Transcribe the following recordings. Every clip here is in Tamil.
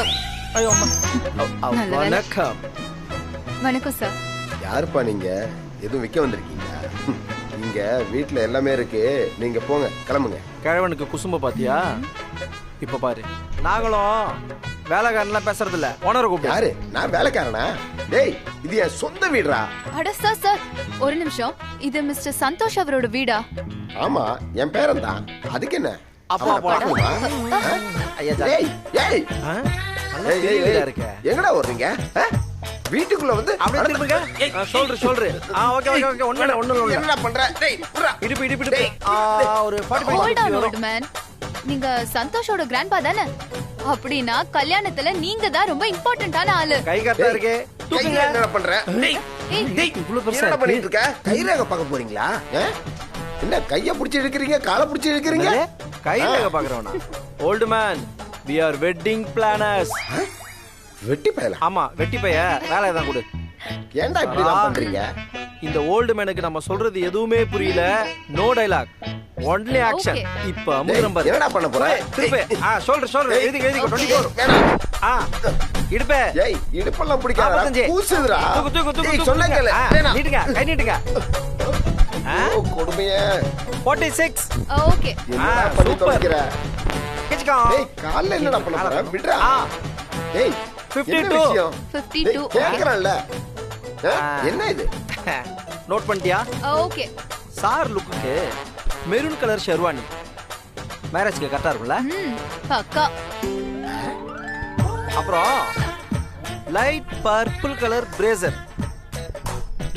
ஐயோ அம்மா. நல்ல வேளை. வணக்கம். வணக்கம் சார். யாருப்பா நீங்க? எதுவும் விற்க வந்திருக்கீங்க? இங்க வீட்டுல எல்லாமே இருக்கு, நீங்க போங்க, கிளம்புங்க. கிழவனுக்கு குசும்ப பாத்தியா? இப்ப பாரு, நாங்களும் வேலைக்காரன்லாம் பேசுறது இல்ல, ஓனரை கூப்பிடு. யாரு? நான் வேலைக்காரனா? டேய், இது என் சொந்த வீடுடா. அட சார் சார், ஒரு நிமிஷம். இது மிஸ்டர் சந்தோஷ் அவரோட வீடா? ஆமா, என் பேரன் தான். அதுக்கு என்ன? அப்பா அவனை போடா. பார்க்கணுமா? ஐயா ஏய், ஏய், ஆ? நல்லா ஏய், ஏய், தெரியல ஏய். இருக்க. எங்கடா வர்றீங்க? வீட்டுக்குள்ள வந்து அப்படியே திரும்புங்க. சொல்றேன். ஓகே ஒண்ணு என்னடா பண்ற? டேய், விட்றா. இடுப்பு. டேய், ஒரு ஹோல்ட் ஆன் 45 ஓல்ட் மேன். நீங்க சந்தோஷோட கிராண்ட்பா தானே? அப்படின்னா கல்யாணத்துல நீங்க தான் ரொம்ப இம்பார்ட்டன்டான ஆளு. கை கரெக்டா இருக்கு. கையில என்னடா பண்ற? டேய், ஏய், டேய், இவ்வளவு பெருசா என்னடா இருக்கு. பண்ணிட்டு இருக்க? கைரேகை பார்க்க போறீங்களா? என்ன கைய பிடிச்சி இழுக்கிறீங்க, காலை பிடிச்சி இழுக்கிறீங்க? கையில பாக்குறவனா? Old man, we are wedding planners. வெட்டி பயல. ஆமா, வெட்டி பைய வேலையை தான் கொடு. ஏன்டா இப்படி எல்லாம் பண்றீங்க? இந்த ஓல்டு மேனுக்கு நம்ம சொல்றது எதுவுமே புரியல. No dialogue, only action. Okay. இப்ப அமுதம் பாரு. என்னடா பண்ண போற? திருப்பி சொல்றேன். எழுதி 24. வேணாம். இடுப்பே. ஏய், இடுப்பெல்லாம் பிடிக்காதடா. 45. கூசுதுடா. தூக்கு. ஏய், சொன்னா கேளு. வேணாம். நீட்டுங்க, கை நீட்டுங்க. ஓ, கொடுமையே. 46. ஓகே. என்னடா பண்ணி சூப்பர். தொலைக்கிற? கிச்சுக்கோ. டேய், கால்ல என்னடா பண்ண போற? விட்றா. டேய், 52. என்ன விஷயம்? 52. டேய், கேக்குறேன்ல. என்ன இது? நோட் பண்ணிட்டியா? ஓகே. சார் லுக்குக்கு மெரூன் கலர் ஷெர்வானி மேரேஜ்க்கு கரெக்டா இருக்கும்ல? பக்கா. அப்புறம் லைட் பர்பிள் கலர் பிரேசர்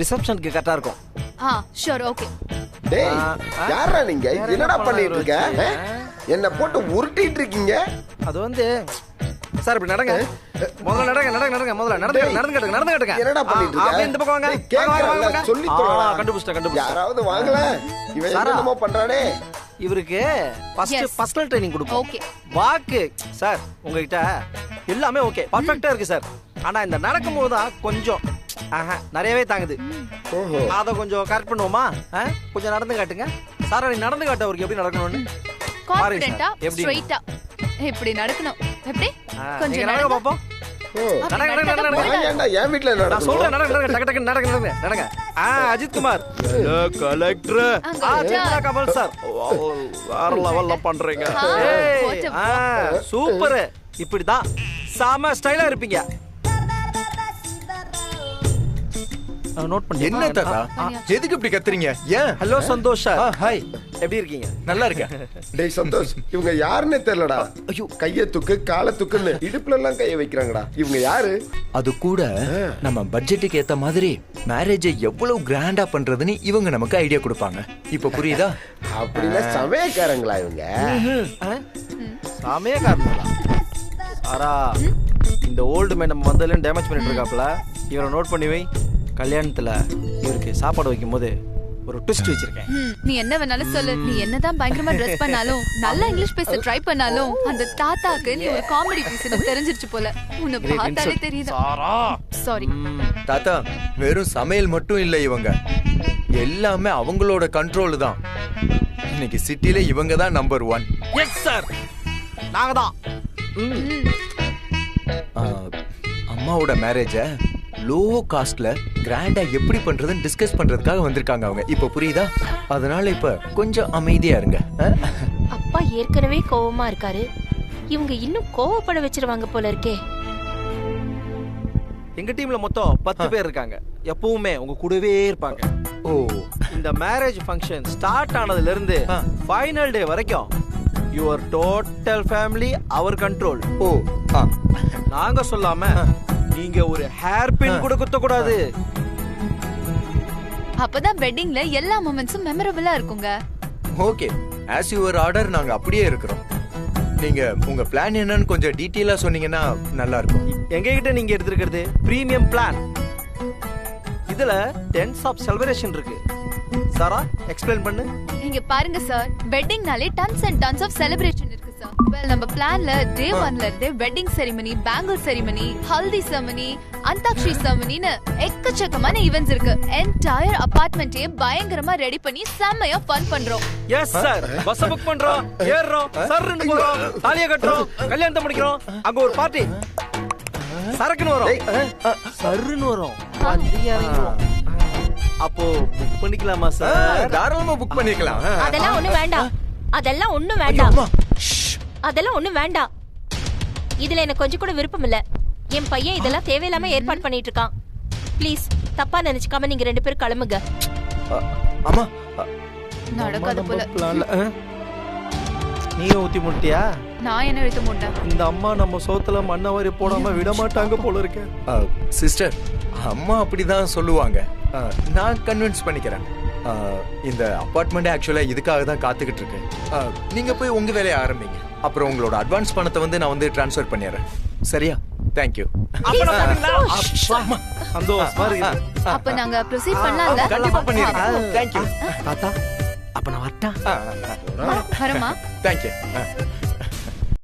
ரிசப்ஷனுக்கு கரெக்டா இருக்கும். Sure, okay. டேய், யாரா நீங்க? வேற என்னடா என்ன பண்ணிட்டு இருக்க? பண்ணலாம் என்ன போட்டு உருட்டிட்டு இருக்கீங்க? அது வந்து சார் இப்படி நடங்க. முதல்ல நடங்க. முதல்ல நடந்து கட்டுங்க. என்னடா பண்ணிட்டு இருக்க? அப்படியே இந்த பக்கம் வாங்க. டேய், கேக்குறேன்ல, சொல்லி தொலைடா. கண்டுபிடிச்சிட்டேன். யாராவது வாங்கல. இவன் சாரா. என்னமோ பண்றானே. இவருக்கு Yes. பர்சனல் ட்ரைனிங் கொடுப்போம். ஓகே. வாக்கு சார் உங்ககிட்ட எல்லாமே ஓகே, பர்ஃபெக்ட்டா இருக்கு சார். ஆனா இந்த நடக்கும்போது தான் கொஞ்சம் நிறையவே தாங்குது. ஓஹோ. அத கொஞ்சம் கரெக்ட் பண்ணுவோமா? கொஞ்சம் நடந்து காட்டுங்க. சார் நீ நடந்து காட்ட அவருக்கு எப்படி நடக்கணும்னு கான்ஃபிடென்ட்டா, எப்படி? ஸ்ட்ரைட்டா இப்படி நடக்கணும். எப்படி? நீங்க கொஞ்சம் நடங்க நடங்க பாப்போம். ஓ. நடங்க. நான் ஏன்டா என் வீட்ல நான் நடக்கணும்? சொல்றேன் டக்கு நடங்க. அஜித் குமார் கலெக்டர். அங்க கமல் சார் வேற லெவல்ல பண்றீங்க. what a super. இப்படிதான் செம ஸ்டைலா இருப்பீங்க. நோட் பண்ணி என்ன தாத்தா, எதுக்கு இப்படி கத்துறீங்க? ஏன்? ஹலோ சந்தோஷ் சார், ஹாய், எப்படி இருக்கீங்க? நல்லா இருக்கேன். டேய் சந்தோஷ், இவங்க யாருன்னே தெரியலடா. ஐயோ, கைய தூக்கு, காலை தூக்குன்னு இடுப்புல எல்லாம் கைய வைக்கிறாங்கடா. இவங்க யாரு? அது கூட நம்ம பட்ஜெட்டுக்கு ஏத்த மாதிரி மேரேஜை எவ்வளவு கிராண்டா பண்றதுன்னு இவங்க நமக்கு ஐடியா கொடுப்பாங்க. இப்ப புரியுதா? அப்படின்னா சமயக்காரங்களா இவங்க? சாமியே காரணங்களா? சாரா, இந்த ஓல்டு மேன் நம்ம வந்ததுல டேமேஜ் பண்ணிட்டு இருக்காப்ல, இவரை நோட் பண்ணி வை. கல்யாணத்துல இவருக்கு சாப்பாடு வைக்கும் போது ஒரு ட்விஸ்ட் வச்சிருக்கேன். நீ என்ன வேணாலும் சொல்லு. நீ என்னதான் பயங்கரமா ட்ரெஸ் பண்ணாலும், நல்லா இங்கிலீஷ் பேச ட்ரை பண்ணாலும், அந்த தாத்தாக்கு நீ ஒரு காமெடி பீஸ்னு தெரிஞ்சிருச்சு போல. உன்னை பார்த்தாலே தெரியுது. சாரா, சாரி. தாத்தா, வெறும் சமையல் மட்டும் இல்ல, இவங்க எல்லாமே அவங்களோட கண்ட்ரோல் தான். இன்னைக்கு சிட்டில இவங்க தான் நம்பர் 1. எஸ் சார், நாங்க தான். அம்மாவோட மேரேஜ லோ காஸ்ட்ல கிராண்டா எப்படி பண்றதுன்னு டிஸ்கஸ் பண்றதுக்காக வந்திருக்காங்க அவங்க. இப்ப புரியுதா? அதனால இப்ப கொஞ்சம் அமைதியா இருங்க. அப்பா ஏற்கனவே கோவமா இருக்காரு, இவங்க இன்னும் கோவப்பட வச்சிருவாங்க போல இருக்கே. எங்க டீம்ல மொத்தம் 10 பேர் இருக்காங்க. எப்பவுமே உங்க கூடவே இருப்பாங்க. ஓ, இந்த மேரேஜ் ஃபங்க்ஷன் ஸ்டார்ட் ஆனதுல இருந்து ஃபைனல் டே வரைக்கும் your total family our control. Oh, நாங்க சொல்லாம நீங்க ஒரு ஹேர் பின் கூட குத்த கூடாது. அப்பதான் வெட்டிங்ல எல்லா மொமெண்ட்ஸும் மெமரபிளா இருக்குங்க. ஓகே, ஆஸ் யுவர் ஆர்டர், நாங்க அப்படியே இருக்கிறோம். நீங்க உங்க பிளான் என்னன்னு கொஞ்சம் டீடைலா சொன்னீங்கன்னா நல்லா இருக்கும். எங்க கிட்ட நீங்க எடுத்திருக்கிறது பிரீமியம் பிளான். இதுல டென்ஸ் ஆஃப் செலிப்ரேஷன் இருக்கு. சாரா, எக்ஸ்பிளைன் பண்ணு. இங்க பாருங்க சார், வெட்டிங்னாலே tons and tons of celebration இருக்கு சார். வெல், நம்ம பிளான்ல டே 1ல இருந்து wedding ceremony, bangle ceremony, haldi ceremony, antakshari செரிமனின்னு எக்கச்சக்கமான ஈவென்ட்ஸ் இருக்கு. என்டையர் அபார்ட்மெண்ட்டே பயங்கரமா ரெடி பண்ணி செம்மையா ஃபன் பண்றோம். எஸ் சார், பஸ் புக் பண்றோம், ஏறுறோம், சர்ன்னு போறோம், தாலிய கட்டுறோம், கல்யாணத்தை முடிக்கிறோம். அங்க ஒரு பார்ட்டி சரக்குன்னு வரும் சருன்னு வரும் வந்து இறங்கிடுவோம். அப்போ புக் பண்ணிக்கலாமா சார்? தாராளமா புக் பண்ணிக்கலாம். அதெல்லாம் ஒண்ணு வேண்டாம். அதெல்லாம் ஒண்ணும் வேண்டாம். அதெல்லாம் ஒண்ணும் வேண்டாம். இதுல எனக்கு கொஞ்சம் கூட விருப்பம் இல்ல. என் பையன் இதெல்லாம் தேவையில்லாம ஏற்பாடு பண்ணிட்டு இருக்கான். ப்ளீஸ் தப்பா நினைச்சுக்காம நீங்க 2 பேரும் கிளம்புங்க. அம்மா நடக்காத போல. நீயும் ஊத்தி முட்டியா? நான் என்ன எடுத்து மூட்டேன்? இந்த அம்மா நம்ம சோத்துல மண்ணவாரி போடாம விட மாட்டாங்க போல இருக்கு. சிஸ்டர், அம்மா அப்படிதான் சொல்லுவாங்க. நான் கன்வின்ஸ் பண்ணிக்கிறேன். இந்த அபார்ட்மெண்ட் ஆக்சுவலா இதுக்காக தான் காத்துக்கிட்டு இருக்கேன். நீங்க போய் உங்க வேலையை ஆரம்பிங்க. அப்புறம் உங்களோட அட்வான்ஸ் பணத்தை வந்து நான் வந்து ட்ரான்ஸ்ஃபர் பண்ணிடுறேன். சரியா? தேங்க்யூ. சந்தோஷமா இருக்கு. அப்ப நாங்க ப்ரொசீட் பண்ணலாம்ல? கண்டிப்பா பண்ணிடுறேன். தேங்க்யூ. தாத்தா அப்ப நான் வரட்டா? வரமா? தேங்க்யூ.